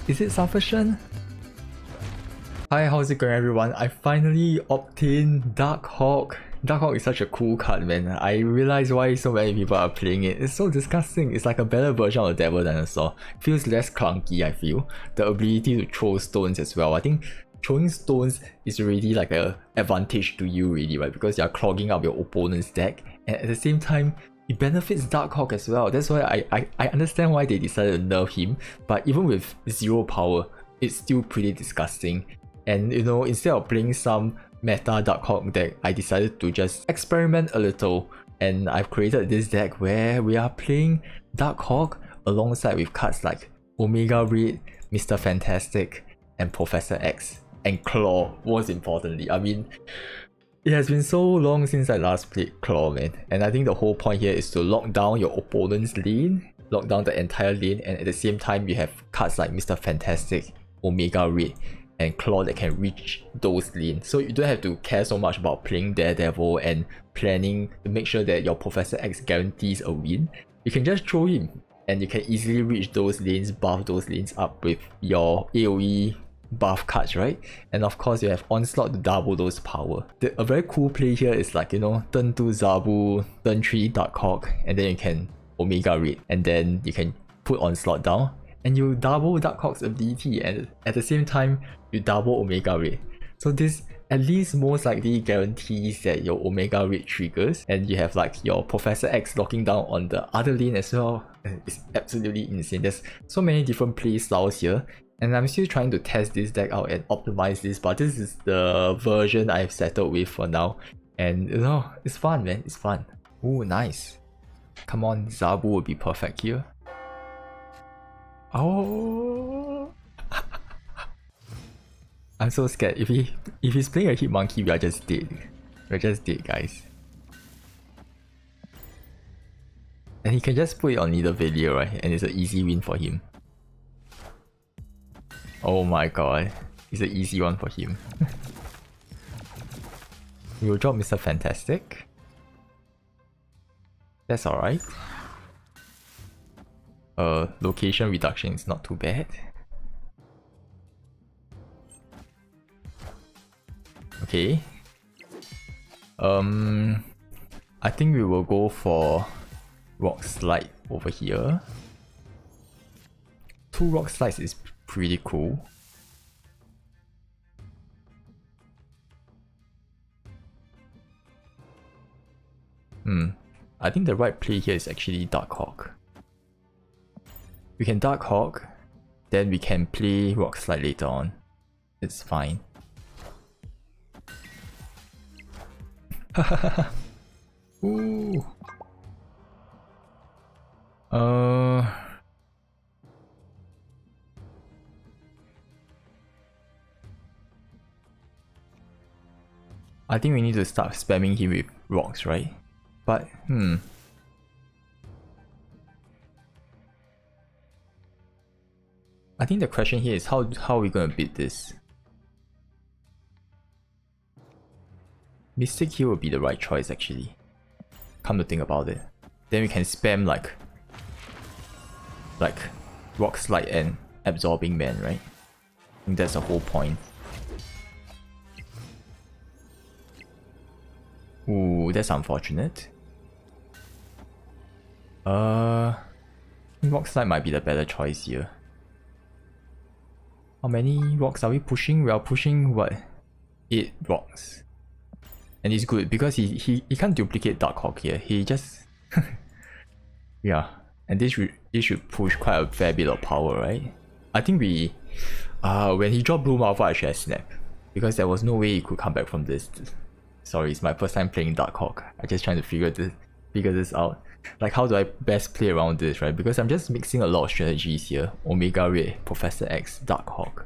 Is it sufficient? Hi, how's it going everyone? I finally obtained Darkhawk. Darkhawk is such a cool card, man. I realize why so many people are playing it. It's so disgusting. It's like a better version of the Devil Dinosaur. Feels less clunky, I feel. The ability to throw stones as well. I think throwing stones is already like an advantage to you really, right? Because you're clogging up your opponent's deck. And at the same time, it benefits Darkhawk as well. That's why I understand why they decided to nerf him. But even with 0 power, it's still pretty disgusting. And you know, instead of playing some meta Darkhawk deck, I decided to just experiment a little. And I've created this deck where we are playing Darkhawk alongside with cards like Omega Red, Mr. Fantastic, and Professor X. And Klaw, most importantly. I mean, it has been so long since I last played Klaw, man. And I think the whole point here is to lock down your opponent's lane, lock down the entire lane, and at the same time you have cards like Mr. Fantastic, Omega Red, and Klaw that can reach those lanes. So you don't have to care so much about playing Daredevil and planning to make sure that your Professor X guarantees a win. You can just throw him and you can easily reach those lanes, buff those lanes up with your AoE buff cards, right? And of course you have Onslaught to double those power. A very cool play here is like, you know, turn 2 Zabu, turn 3 Darkhawk, and then you can Omega Red, and then you can put Onslaught down and you double Darkhawk's ability, and at the same time you double Omega Red. So this at least most likely guarantees that your Omega Red triggers, and you have like your Professor X locking down on the other lane as well. It's absolutely insane. There's so many different play styles here, and I'm still trying to test this deck out and optimize this, but this is the version I've settled with for now. And you know, it's fun, man. It's fun. Ooh, nice. Come on, Zabu would be perfect here. Oh, I'm so scared. If he's playing a hit monkey, we are just dead. We're just dead, guys. And he can just put it on Nidavellir, right? And it's an easy win for him. Oh my god, it's an easy one for him. We will drop Mr. Fantastic. That's alright. Location reduction is not too bad. Okay. I think we will go for Rockslide over here. 2 Rockslides is pretty cool. I think the right play here is actually Darkhawk. We can Darkhawk, then we can play Rockslide later on. It's fine. Ooh. I think we need to start spamming him with rocks, right? But I think the question here is how are we gonna beat this? Mystique here would be the right choice actually. Come to think about it. Then we can spam like Rockslide and Absorbing Man, right? I think that's the whole point. Ooh, that's unfortunate. Rockslide might be the better choice here. How many rocks are we pushing? We are pushing what? 8 rocks. And it's good because he can't duplicate Darkhawk here. He just yeah. And this should push quite a fair bit of power, right? I think we when he dropped Blue Malva, I should have snapped. Because there was no way he could come back from this. Sorry, it's my first time playing Darkhawk. I'm just trying to figure this out. Like, how do I best play around this, right? Because I'm just mixing a lot of strategies here. Omega Red, Professor X, Darkhawk.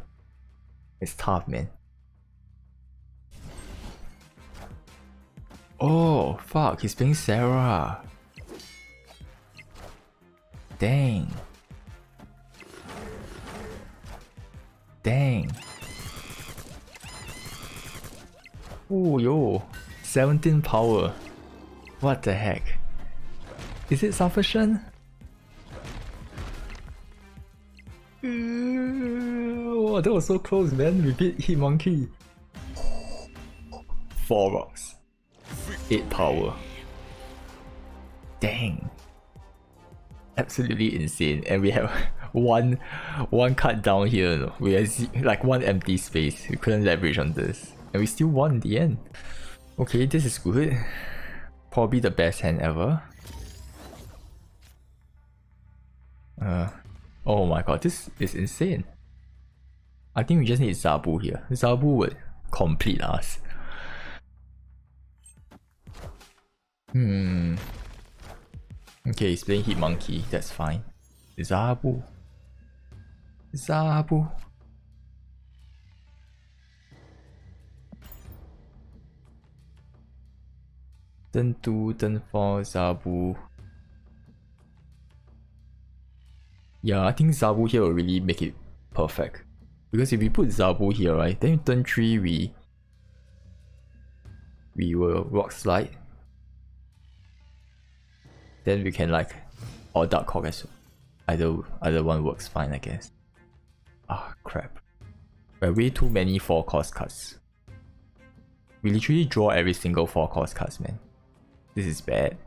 It's tough, man. Oh, fuck, he's playing Sarah. Dang. Dang. Oh, yo. 17 power. What the heck? Is it sufficient? god, that was so close, man. We beat Hit Monkey. 4 rocks. 8 power. Dang. Absolutely insane. And we have one card down here. No? We have like 1 empty space. We couldn't leverage on this. And we still won in the end. Okay, this is good. Probably the best hand ever. Oh my god, this is insane. I think we just need Zabu here. Zabu would complete us. Okay, he's playing Hit Monkey, that's fine. Zabu. Zabu. Turn 2, turn 4, Zabu. Yeah, I think Zabu here will really make it perfect. Because if we put Zabu here, right, then turn 3 we will Rockslide. Then we can like, or Darkhawk as well. Either one works fine, I guess. Ah, crap. We have way too many 4 cost cards. We literally draw every single 4 cost cards, man. This is bad.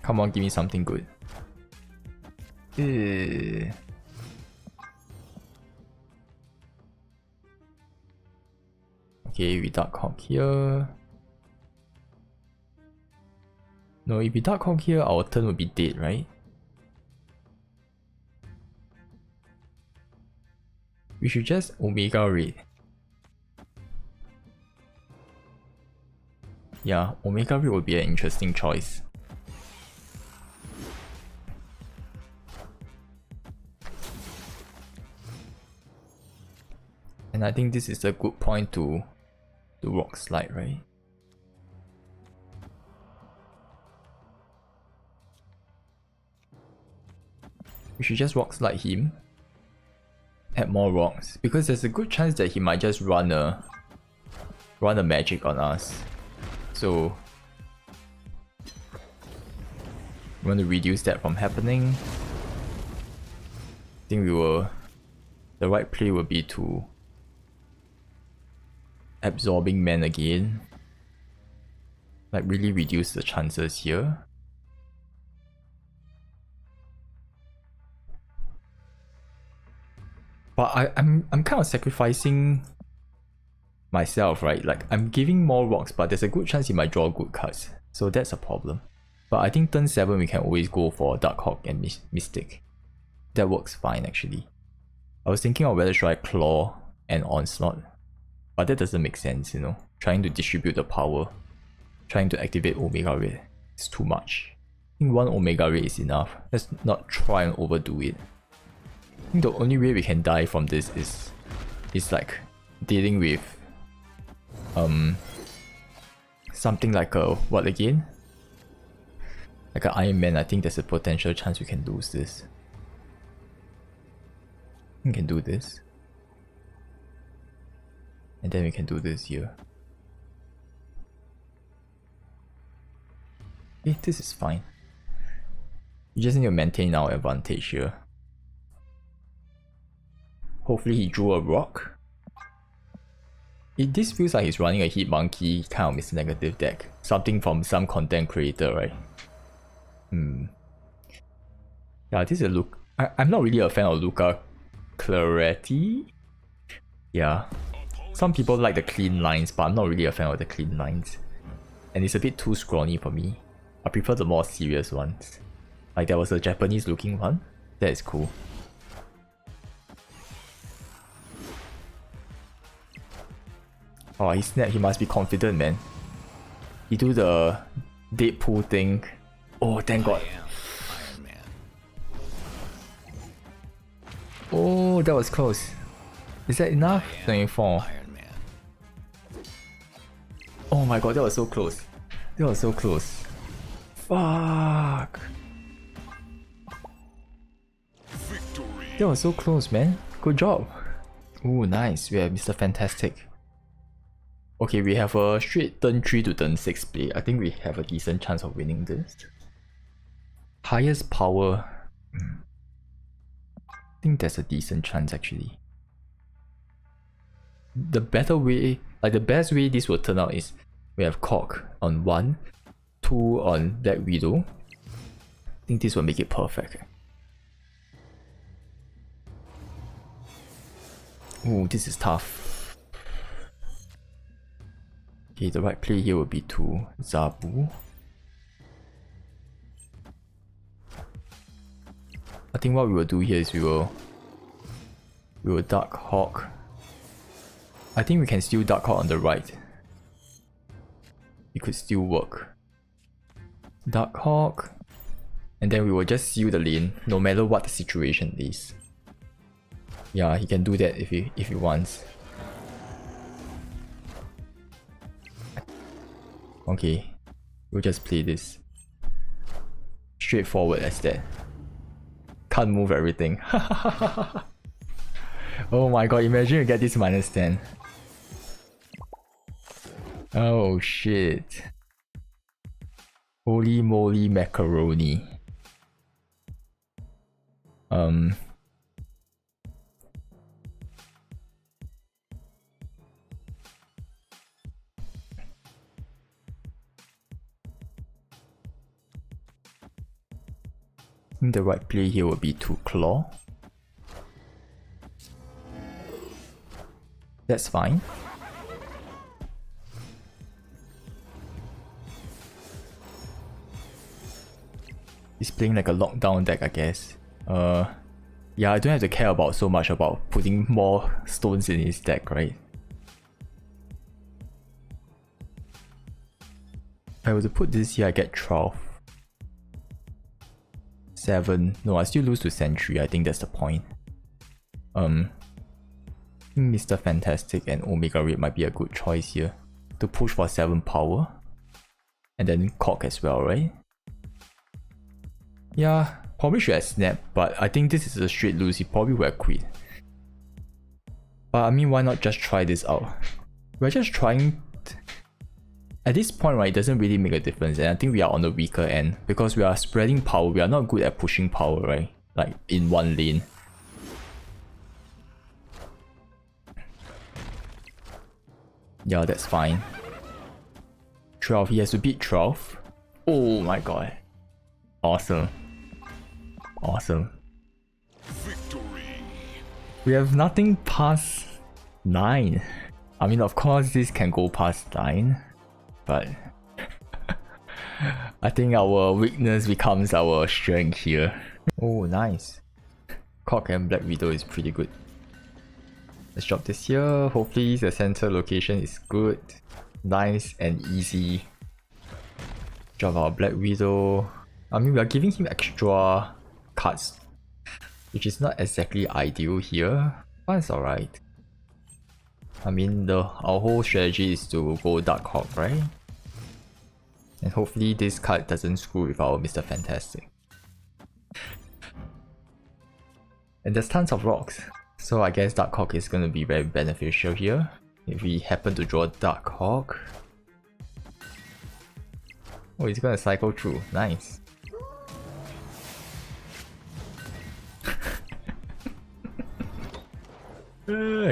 Come on, give me something good. Okay, we Darkhawk here. No, if we Darkhawk here, our turn will be dead, right? We should just Omega Raid. Yeah, Omega Raid would be an interesting choice. And I think this is a good point to Rockslide, right? We should just Rockslide him. Add more rocks. Because there's a good chance that he might just run a magic on us. So we want to reduce that from happening. I think the right play will be to Absorbing Man again. Like really reduce the chances here. But I'm kind of sacrificing myself, right? Like I'm giving more rocks, but there's a good chance he might draw good cards. So that's a problem. But I think turn 7 we can always go for Darkhawk and Mystique. That works fine actually. I was thinking of whether should I Klaw and Onslaught. But that doesn't make sense, you know. Trying to distribute the power. Trying to activate Omega Ray. It's too much. I think 1 Omega Ray is enough. Let's not try and overdo it. I think the only way we can die from this is like dealing with something like a what again? Like an Iron Man. I think there's a potential chance we can lose this. We can do this. And then we can do this here. Okay, this is fine. We just need to maintain our advantage here. Hopefully he drew a rock. This feels like he's running a Hit Monkey kind of Mr. Negative deck. Something from some content creator, right? Yeah, this is a look. I'm not really a fan of Luca Claretti. Yeah. Some people like the clean lines, but I'm not really a fan of the clean lines. And it's a bit too scrawny for me. I prefer the more serious ones. Like there was a Japanese looking one. That is cool. Oh, he snapped. He must be confident, man. He do the Deadpool thing. Oh, thank God. Oh, that was close. Is that enough? 24. Oh my god, that was so close. That was so close. Fuck. Victory. That was so close, man. Good job. Ooh, nice. We have Mr. Fantastic. Okay, we have a straight turn 3 to turn 6 play. I think we have a decent chance of winning this. Highest power. think there's a decent chance actually. The better way, like the best way this will turn out is we have Korg on 1, 2 on Black Widow. I think this will make it perfect. Oh, this is tough. Okay, the right play here would be to Zabu. I think what we will do here is we will Darkhawk. I think we can still Darkhawk on the right. It could still work. Darkhawk, and then we will just seal the lane no matter what the situation is. Yeah, he can do that if he wants. Okay, we'll just play this. Straightforward as that. Can't move everything. Oh my god, imagine you get this -10. Oh shit. Holy moly macaroni. I think the right play here would be to Klaw. That's fine. He's playing like a lockdown deck, I guess. Yeah, I don't have to care about so much about putting more stones in his deck, right? If I were to put this here, I get 12. 7. No, I still lose to Sentry. I think that's the point. Mr. Fantastic and Omega Red might be a good choice here to push for 7 power. And then Korg as well, right? Yeah, probably should have snapped, but I think this is a straight lose. He probably would have quit. But I mean, why not just try this out? We're just trying. At this point, right, it doesn't really make a difference, and I think we are on the weaker end because we are spreading power. We are not good at pushing power, right? Like in one lane. Yeah, that's fine. 12, he has to beat 12. Oh my god. Awesome. Awesome. Victory. We have nothing past 9. I mean, of course, this can go past 9. But I think our weakness becomes our strength here. Oh, nice. Korg and Black Widow is pretty good. Let's drop this here. Hopefully the center location is good, nice and easy. Drop our Black Widow. I mean, we are giving him extra cards, which is not exactly ideal here, but it's alright. I mean, our whole strategy is to go Darkhawk, right? And hopefully this card doesn't screw with our Mr. Fantastic. And there's tons of rocks, so I guess Darkhawk is going to be very beneficial here. If we happen to draw Darkhawk. Oh, he's going to cycle through. Nice.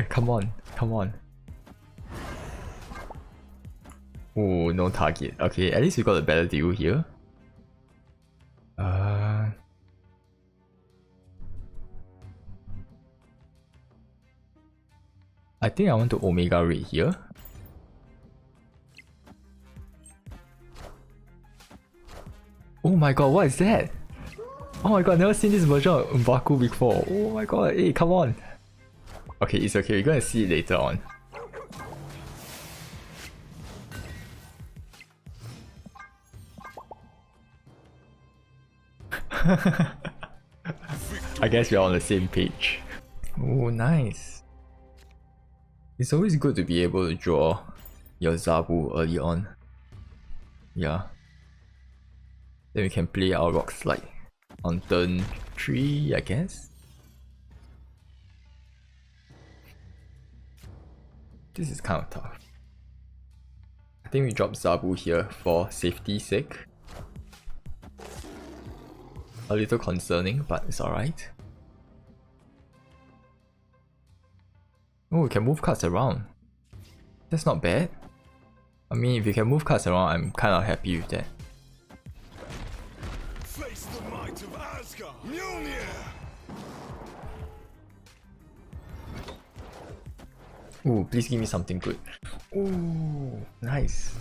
Come on, come on. Oh, no target. Okay, at least we got a better deal here. I think I want to Omega Red here. Oh my god, what is that? Oh my god, I've never seen this version of M'Baku before. Oh my god, hey, come on. Okay, it's okay, we're gonna see it later on. I guess we're on the same page. Oh, nice. It's always good to be able to draw your Zabu early on. Yeah. Then we can play our Rockslide on turn 3, I guess. This is kind of tough. I think we drop Zabu here for safety's sake. A little concerning, but it's alright. Oh, we can move cards around. That's not bad. I mean, if you can move cards around, I'm kind of happy with that. Face the might of Asgard. Mjolnir. Ooh, please give me something good. Ooh, nice.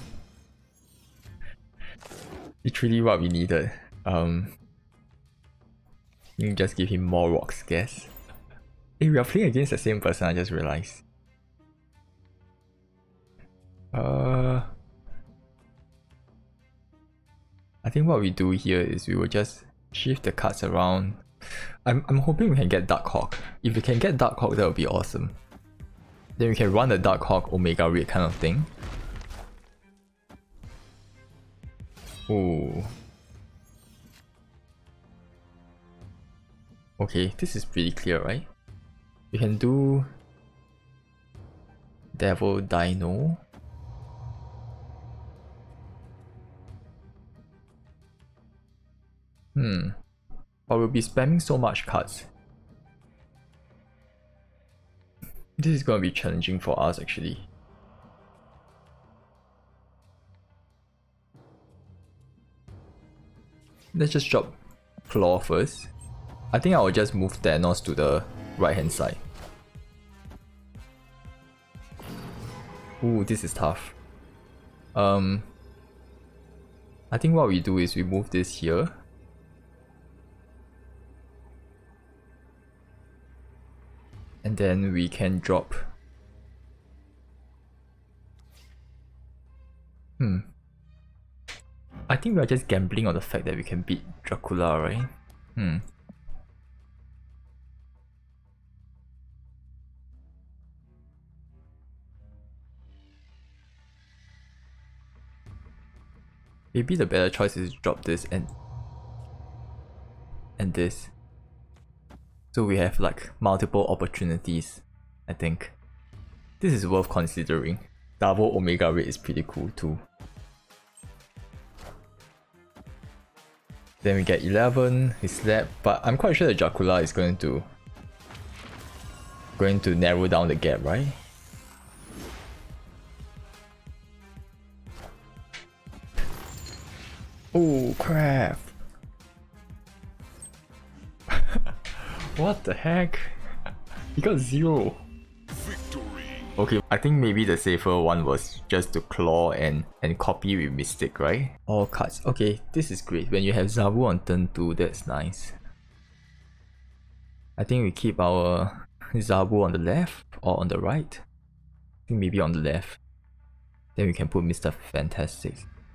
Literally what we needed. You can just give him more rocks, guess. Hey, we are playing against the same person, I just realized. I think what we do here is we will just shift the cards around. I'm hoping we can get Darkhawk. If we can get Darkhawk, that would be awesome. Then we can run the Darkhawk Omega Red kind of thing. Ooh. Okay, this is pretty clear, right? We can do Devil Dino. But we'll be spamming so much cards. This is gonna be challenging for us actually. Let's just drop Klaw first. I think I will just move Thanos to the right hand side. Ooh, this is tough. I think what we do is we move this here. And then we can drop... I think we are just gambling on the fact that we can beat Dracula, right? Maybe the better choice is to drop this and this. So we have like multiple opportunities, I think. This is worth considering. Double Omega Red is pretty cool too. Then we get 11, his slap, but I'm quite sure the Dracula is going to narrow down the gap, right? Oh crap! What the heck? He got 0. Victory. Okay, I think maybe the safer one was just to claw and copy with Mystique, right? All cards. Okay, this is great. When you have Zabu on turn 2, that's nice. I think we keep our Zabu on the left or on the right. I think maybe on the left. Then we can put Mr. Fantastic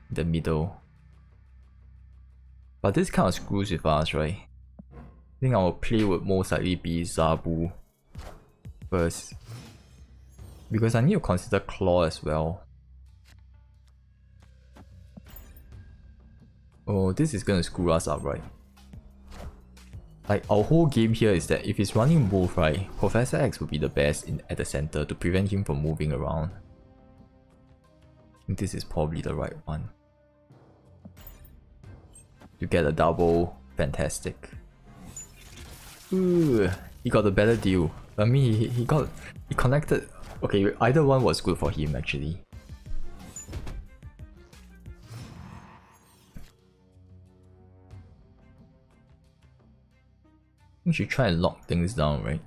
in the middle. But this kind of screws with us, right? I think our play would most likely be Zabu first. Because I need to consider Klaw as well. Oh, this is gonna screw us up, right? Like, our whole game here is that if he's running both, right, Professor X would be the best at the center to prevent him from moving around. I think this is probably the right one. To get a double, fantastic. Ooh, he got a better deal. I mean, he connected. Okay, either one was good for him actually. We should try and lock things down, right?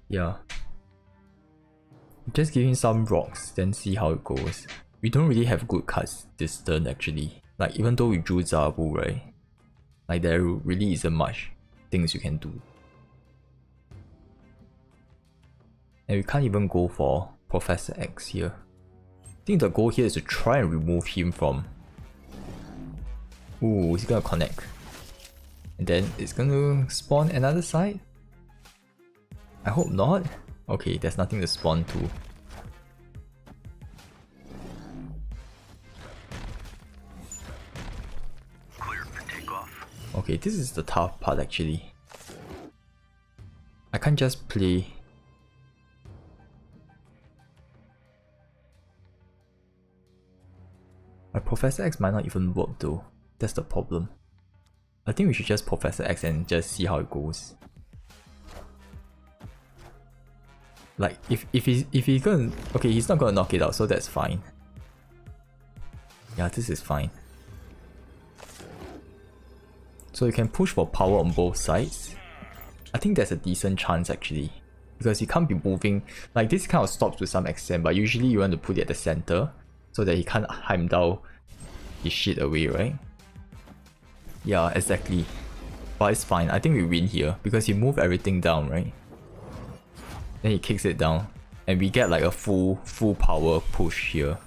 Yeah. Just give him some rocks, then see how it goes. We don't really have good cards this turn actually. Like, even though we drew Zabu, right? Like, there really isn't much things you can do. And we can't even go for Professor X here. I think the goal here is to try and remove him from... Ooh, he's gonna connect. And then it's gonna spawn another side? I hope not. Okay, there's nothing to spawn to. Cleared for takeoff. Okay, this is the tough part actually. I can't just play. My Professor X might not even work though. That's the problem. I think we should just Professor X and just see how it goes. Like if he's gonna, okay, he's not gonna knock it out, so that's fine. Yeah, this is fine. So you can push for power on both sides. I think there's a decent chance actually, because you can't be moving. Like this kind of stops to some extent, but usually you want to put it at the center so that he can't Heimdall his shit away, right? Yeah, exactly. But it's fine. I think we win here because he moved everything down, right? Then he kicks it down, and we get like a full power push here.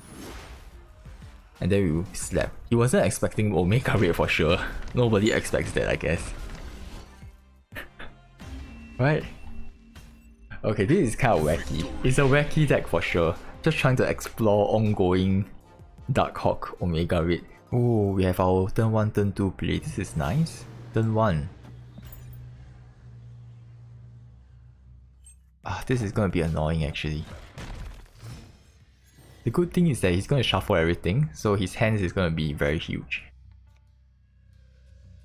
And then we slap. He wasn't expecting Omega Red for sure. Nobody expects that, I guess. Right? Okay, this is kind of wacky. It's a wacky deck for sure. Just trying to explore ongoing Darkhawk Omega Red. Oh, we have our turn 1, turn 2 play. This is nice. Turn 1. This is gonna be annoying actually. The good thing is that he's gonna shuffle everything, so his hands is gonna be very huge.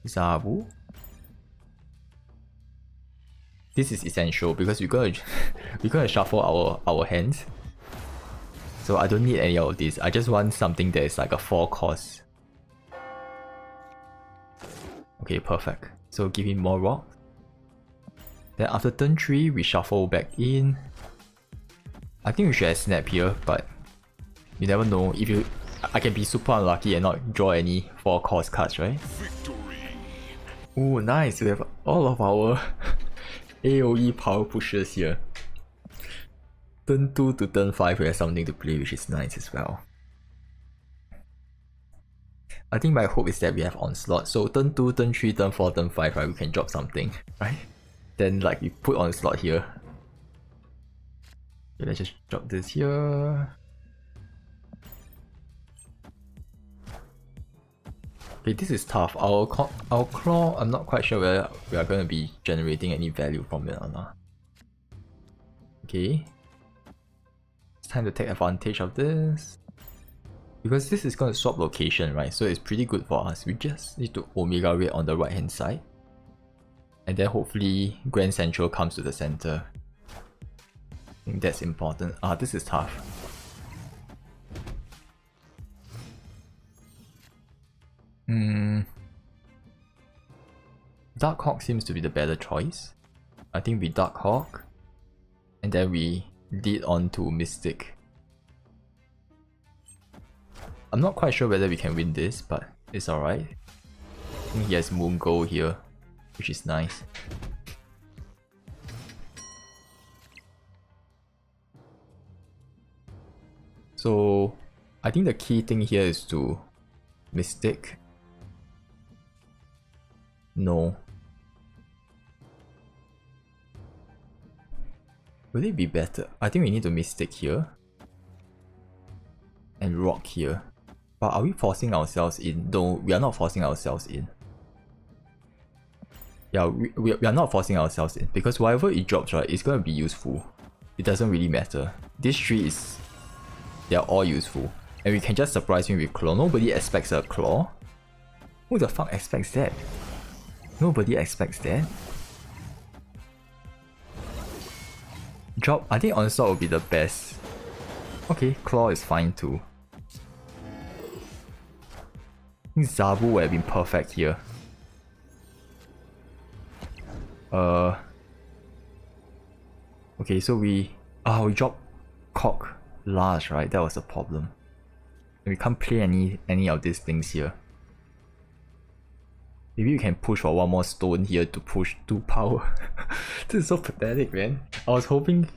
Zabu. This is essential because we're gonna shuffle our hands. So I don't need any of this. I just want something that is like a 4 cost. Okay, perfect. So give him more rock. Then after turn 3, we shuffle back in. I think we should have snap here, but you never know. If I can be super unlucky and not draw any 4 cost cards, right? Oh, nice. We have all of our AoE power pushes here. Turn 2 to turn 5, we have something to play, which is nice as well. I think my hope is that we have Onslaught. So turn 2, turn 3, turn 4, turn 5, right? We can drop something, right? Then like we put Onslaught here. Okay, let's just drop this here. Okay, this is tough. Our Klaw, I'm not quite sure whether we are going to be generating any value from it or not. Okay. It's time to take advantage of this. Because this is going to swap location, right? So it's pretty good for us. We just need to Omega Red on the right hand side. And then hopefully Grand Central comes to the center. I think that's important. This is tough. Darkhawk seems to be the better choice. I think we Darkhawk. And then we lead on to Mystique. I'm not quite sure whether we can win this, but it's alright. I think he has Moon Gold here, which is nice. So I think the key thing here is to Mystique. No. Will it be better? I think we need to Mystique here. And Rock here. But are we forcing ourselves in? No, we are not forcing ourselves in. Yeah, we are not forcing ourselves in. Because whatever it drops, right, it's gonna be useful. It doesn't really matter. These 3 is... they are all useful. And we can just surprise him with Klaw. Nobody expects a Klaw. Who the fuck expects that? Nobody expects that. Drop, I think Onslaught will be the best. Okay, Klaw is fine too. I think Zabu would have been perfect here. Okay, so we dropped Korg last, right? That was the problem. We can't play any of these things here. Maybe we can push for one more stone here to push 2 power. This is so pathetic, man. I was hoping...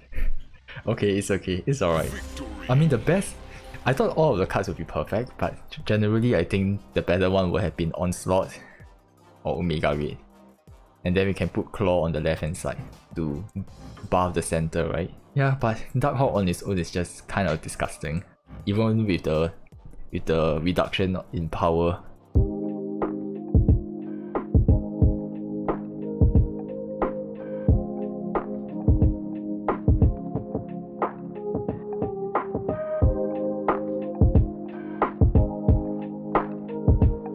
Okay, it's okay. It's alright. I mean, the best... I thought all of the cards would be perfect, but generally I think the better one would have been Onslaught or Omega Red. And then we can put Klaw on the left hand side to buff the center, right? Yeah, but Darkhawk on its own is just kind of disgusting. Even with the reduction in power,